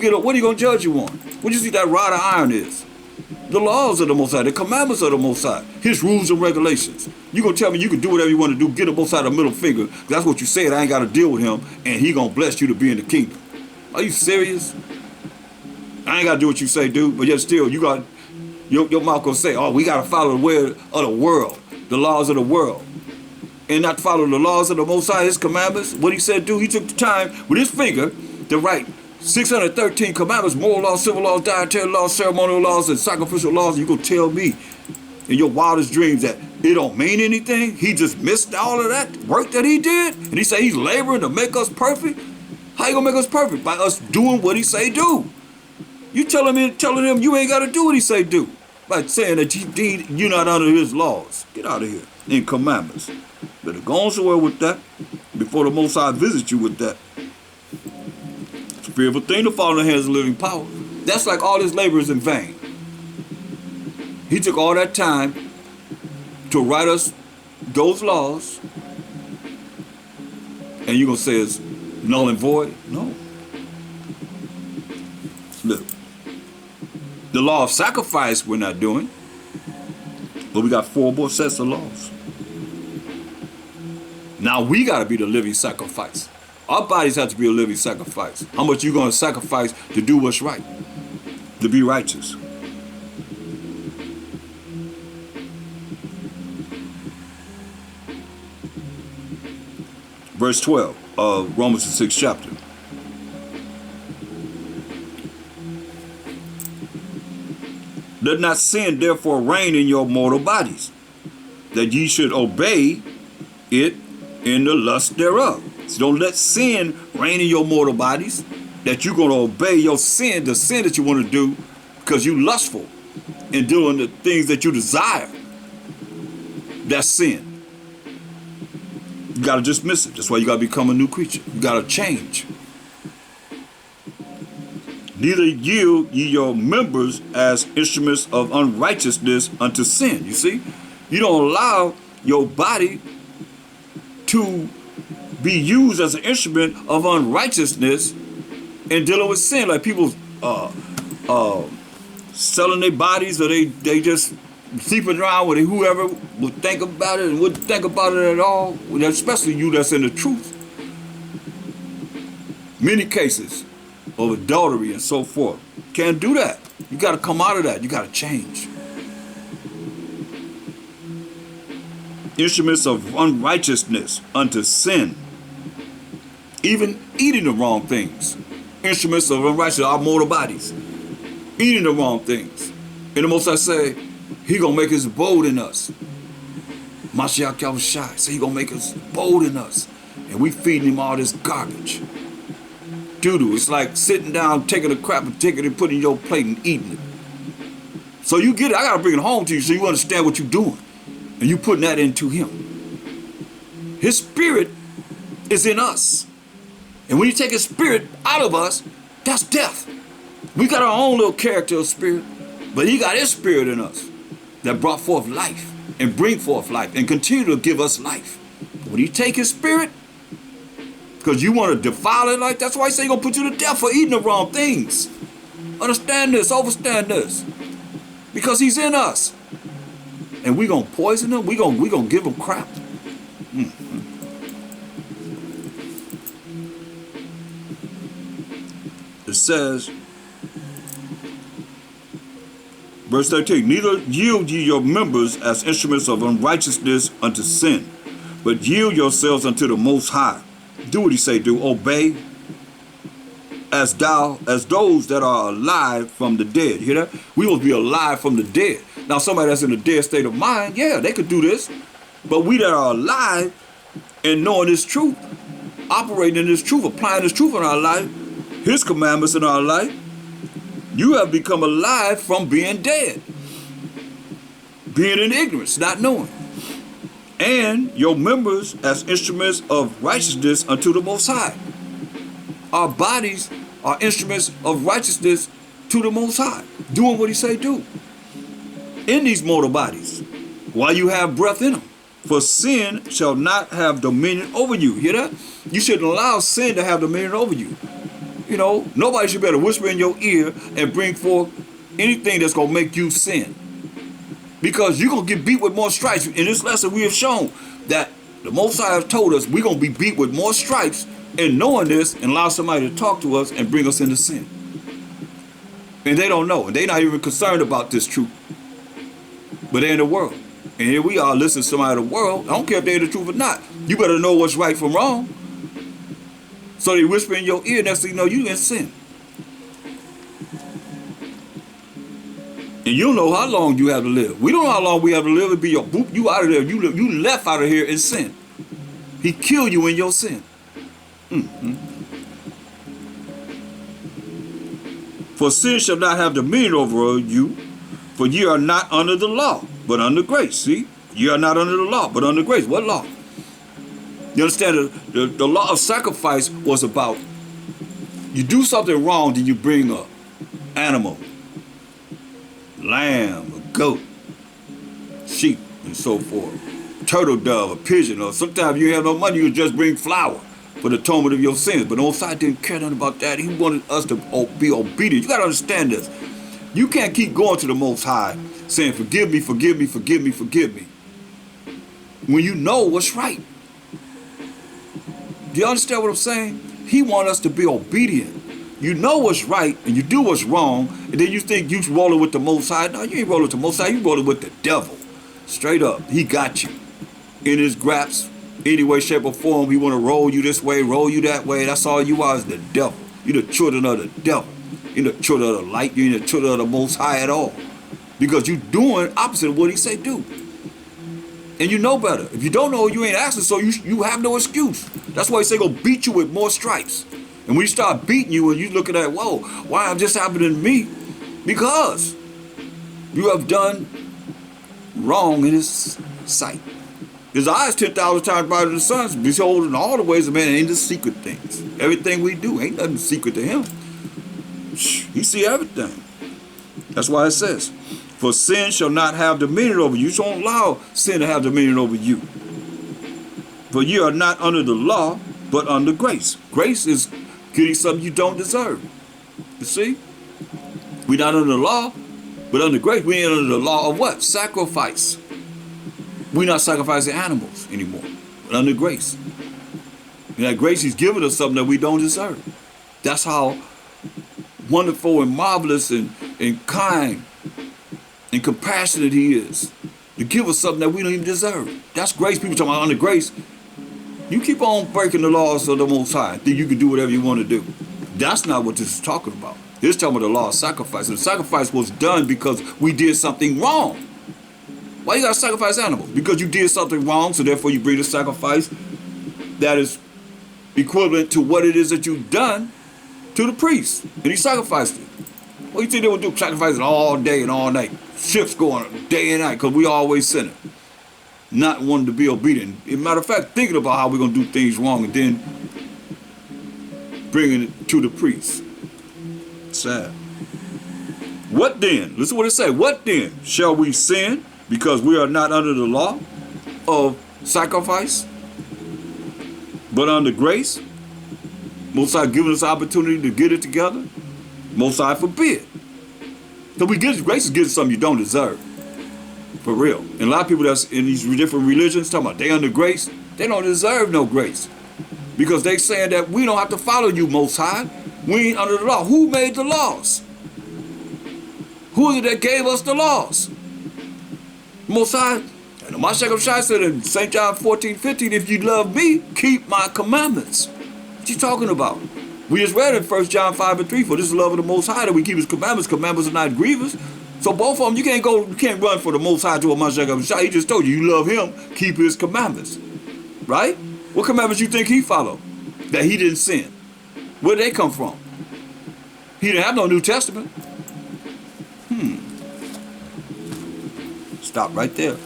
Get up, what are you going to judge you on? What do you think that rod of iron is? The laws of the Most High, the commandments of the Most High, His rules and regulations. You gonna tell me you can do whatever you want to do, get the Most High the middle finger? That's what you said. I ain't got to deal with Him, and He gonna bless you to be in the kingdom. Are you serious? I ain't got to do what you say, dude. But yet still, you got your mouth gonna say, "Oh, we got to follow the way of the world, the laws of the world, and not follow the laws of the Most High, His commandments." What He said, do? He took the time with His finger to write 613 commandments, moral laws, civil laws, dietary laws, ceremonial laws, and sacrificial laws. You gonna tell me in your wildest dreams that it don't mean anything? He just missed all of that work that He did, and He say He's laboring to make us perfect. How you gonna make us perfect? By us doing what He say do. You telling him you ain't gotta do what He say do, by saying that you're not under His laws. Get out of here. In commandments. Better go on somewhere with that before the Most High visits you with that. It's a fearful thing to fall in the hands of living power. That's like all His labor is in vain. He took all that time to write us those laws, and you gonna say it's null and void? No. Look, the law of sacrifice we're not doing, but we got 4 more sets of laws. Now we got to be the living sacrifice. Our bodies have to be a living sacrifice. How much you going to sacrifice to do what's right, to be righteous? Verse 12 of Romans the 6th chapter. Let not sin therefore reign in your mortal bodies, that ye should obey it in the lust thereof. So don't let sin reign in your mortal bodies, that you're going to obey your sin, the sin that you want to do, because you lustful and doing the things that you desire. That's sin. You got to dismiss it. That's why you got to become a new creature. You got to change. Neither yield ye your members as instruments of unrighteousness unto sin. You see? You don't allow your body to be used as an instrument of unrighteousness in dealing with sin. Like people selling their bodies, or they just sleeping around with it. Whoever would think about it and wouldn't think about it at all, especially you that's in the truth. Many cases of adultery and so forth. Can't do that. You got to come out of that. You got to change. Instruments of unrighteousness unto sin. Even eating the wrong things. Instruments of unrighteousness, our mortal bodies. Eating the wrong things. And the Most High say, He gonna make His abode in us. Mashayach Yahawashi say He gonna make us abode in us. And we feeding Him all this garbage. Doo-doo. It's like sitting down, taking a crap and taking it and putting it in your plate and eating it. So you get it. I gotta bring it home to you so you understand what you're doing. And you putting that into Him. His spirit is in us. And when you take His spirit out of us, that's death. We got our own little character of spirit, but He got His spirit in us that brought forth life and bring forth life and continue to give us life. When you take His spirit, because you want to defile it like that's why He say He gonna put you to death for eating the wrong things. Understand this, overstand this. Because He's in us. And we gonna poison Him, we gonna give Him crap. It says, verse 13, neither yield ye your members as instruments of unrighteousness unto sin, but yield yourselves unto the Most High. Do what He say do. Obey as those that are alive from the dead. You hear that? We must be alive from the dead. Now somebody that's in a dead state of mind, yeah, they could do this. But we that are alive and knowing this truth, operating in this truth, applying this truth in our life, His commandments in our life, you have become alive from being dead. Being in ignorance, not knowing. And your members as instruments of righteousness unto the Most High. Our bodies are instruments of righteousness to the Most High. Doing what He say do. In these mortal bodies. While you have breath in them. For sin shall not have dominion over you. Hear that? You shouldn't allow sin to have dominion over you. You know, nobody should be able to whisper in your ear and bring forth anything that's going to make you sin. Because you're going to get beat with more stripes. In this lesson, we have shown that the Most High has told us we're going to be beat with more stripes, and knowing this and allow somebody to talk to us and bring us into sin. And they don't know. And they're not even concerned about this truth. But they're in the world. And here we are listening to somebody in the world. I don't care if they're the truth or not. You better know what's right from wrong. So they whisper in your ear, next thing you know, you in sin. And you don't know how long you have to live. We don't know how long we have to live. It'll be your boop, you out of there. You left out of here in sin. He killed you in your sin. Mm-hmm. For sin shall not have dominion over you, for ye are not under the law, but under grace. See? Ye are not under the law, but under grace. What law? You understand? The law of sacrifice was about you do something wrong, then you bring a animal, lamb, a goat, sheep, and so forth. Turtle dove, a pigeon, or sometimes you have no money, you just bring flour for the atonement of your sins. But the Most High didn't care nothing about that. He wanted us to be obedient. You got to understand this. You can't keep going to the Most High saying, forgive me, forgive me, forgive me, forgive me, when you know what's right. Do you understand what I'm saying? He wants us to be obedient. You know what's right and you do what's wrong, and then you think you rolling with the Most High. No, you ain't rolling with the Most High. You rolling with the devil. Straight up. He got you in his grasp. Any way, shape, or form. He want to roll you this way, roll you that way. That's all you are, is the devil. You're the children of the devil. You're the children of the light. You ain't the children of the Most High at all. Because you're doing opposite of what he say do. And you know better. If you don't know, you ain't asking, so you have no excuse. That's why he say go beat you with more stripes. And when he start beating you and you looking at, whoa, why is this happening to me? Because you have done wrong in his sight. His eyes 10,000 times brighter than the sun's, beholding all the ways of man, ain't the secret things. Everything we do ain't nothing secret to him. He see everything. That's why it says, for sin shall not have dominion over you. You don't allow sin to have dominion over you. For you are not under the law, but under grace. Grace is getting something you don't deserve. You see? We're not under the law, but under grace. We ain't under the law of what? Sacrifice. We're not sacrificing animals anymore, but under grace. And that grace, he's given us something that we don't deserve. That's how wonderful and marvelous and kind and compassionate he is, to give us something that we don't even deserve. That's grace. People talking about under grace. You keep on breaking the laws of the Most High, think you can do whatever you want to do. That's not what this is talking about. This is talking about the law of sacrifice. And the sacrifice was done because we did something wrong. Why you got to sacrifice animals? Because you did something wrong, so therefore you bring a sacrifice that is equivalent to what it is that you've done to the priest. And he sacrificed it. What do you think they would do? Sacrifice it all day and all night. Shifts going day and night, because we always sinning. Not wanting to be obedient. As a matter of fact, thinking about how we're going to do things wrong and then bringing it to the priest. Sad. What then? Listen to what it says. What then? Shall we sin because we are not under the law of sacrifice, but under grace? Most High giving us opportunity to get it together. Most High forbid. So we get grace is getting something you don't deserve. For real. And a lot of people that's in these different religions talking about they under grace, they don't deserve no grace. Because they saying that we don't have to follow you, Most High. We ain't under the law. Who made the laws? Who is it that gave us the laws? Most High. And the Mashayach said in St. John 14:15, if you love me, keep my commandments. What you talking about? We just read in 1 John 5:3, for this is the love of the Most High, that we keep his commandments. Commandments are not grievous. So both of them, you can't run for the Most High to a Mashayach. He just told you, you love him, keep his commandments. Right? What commandments you think he followed? That he didn't sin. Where did they come from? He didn't have no New Testament. Stop right there.